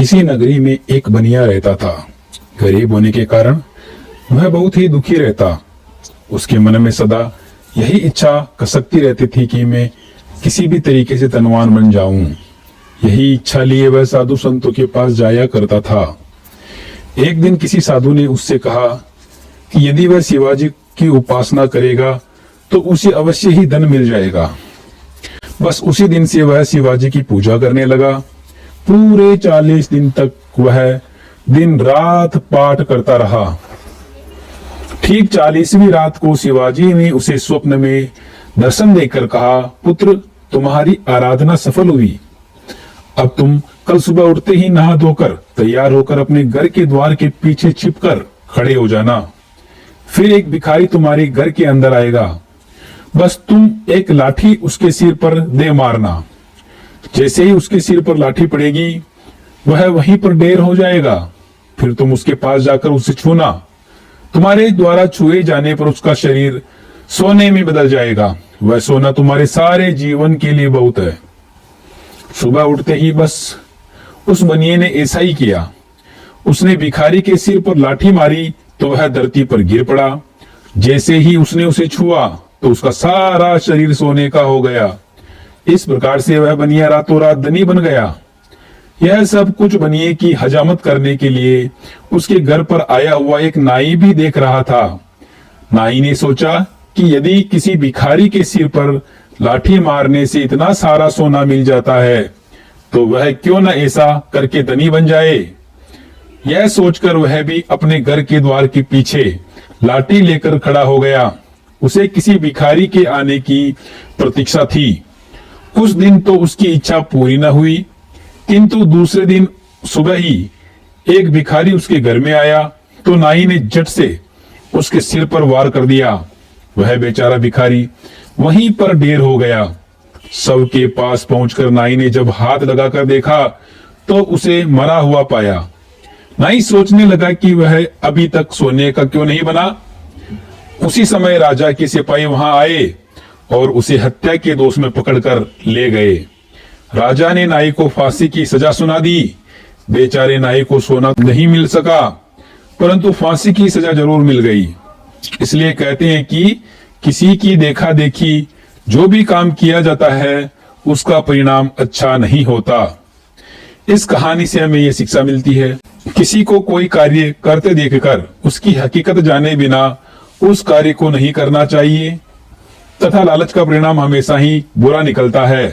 किसी नगरी में एक बनिया रहता था। गरीब होने के कारण वह बहुत ही दुखी रहता। उसके मन में सदा यही इच्छा कसकती रहती थी कि मैं किसी भी तरीके से धनवान बन जाऊं। यही इच्छा लिए वह साधु संतों के पास जाया करता था। एक दिन किसी साधु ने उससे कहा कि यदि वह शिवाजी की उपासना करेगा तो उसे अवश्य ही धन मिल जाएगा। बस उसी दिन से वह शिवाजी की पूजा करने लगा। पूरे 40 दिन तक वह दिन रात पाठ करता रहा। ठीक 40वीं रात को शिवाजी ने उसे स्वप्न में दर्शन देकर कहा, पुत्र, तुम्हारी आराधना सफल हुई। अब तुम कल सुबह उठते ही नहा धोकर तैयार होकर अपने घर के द्वार के पीछे छिपकर खड़े हो जाना। फिर एक भिखारी तुम्हारे घर के अंदर आएगा। बस तुम एक लाठी उसके सिर पर दे मारना। जैसे ही उसके सिर पर लाठी पड़ेगी वह वहीं पर ढेर हो जाएगा। फिर तुम उसके पास जाकर उसे छूना। तुम्हारे द्वारा छुए जाने पर उसका शरीर सोने में बदल जाएगा। वह सोना तुम्हारे सारे जीवन के लिए बहुत है। सुबह उठते ही बस उस बनिए ने ऐसा ही किया। उसने भिखारी के सिर पर लाठी मारी तो वह धरती पर गिर पड़ा। जैसे ही उसने उसे छुआ तो उसका सारा शरीर सोने का हो गया। इस प्रकार से वह बनिया रातों रात धनी बन गया। यह सब कुछ बनिए की हजामत करने के लिए उसके घर पर आया हुआ एक नाई भी देख रहा था। नाई ने सोचा कि यदि किसी भिखारी के सिर पर लाठी मारने से इतना सारा सोना मिल जाता है तो वह क्यों न ऐसा करके धनी बन जाए। यह सोचकर वह भी अपने घर के द्वार के पीछे लाठी लेकर खड़ा हो गया। उसे किसी भिखारी के आने की प्रतीक्षा थी। उस दिन तो उसकी इच्छा पूरी न हुई, किंतु दूसरे दिन सुबह ही एक भिखारी उसके घर में आया तो नाई ने झट से उसके सिर पर वार कर दिया। वह बेचारा भिखारी वहीं पर ढेर हो गया। शव के पास पहुंचकर नाई ने जब हाथ लगाकर देखा तो उसे मरा हुआ पाया। नाई सोचने लगा कि वह अभी तक सोने का क्यों नहीं बना। उसी समय राजा के सिपाही वहां आए और उसे हत्या के दोष में पकड़कर ले गए। राजा ने नाई को फांसी की सजा सुना दी। बेचारे नाई को सोना नहीं मिल सका, परंतु फांसी की सजा जरूर मिल गई। इसलिए कहते हैं कि किसी की देखा देखी जो भी काम किया जाता है उसका परिणाम अच्छा नहीं होता। इस कहानी से हमें यह शिक्षा मिलती है, किसी को कोई कार्य करते देखकर उसकी हकीकत जाने बिना उस कार्य को नहीं करना चाहिए तथा लालच का परिणाम हमेशा ही बुरा निकलता है।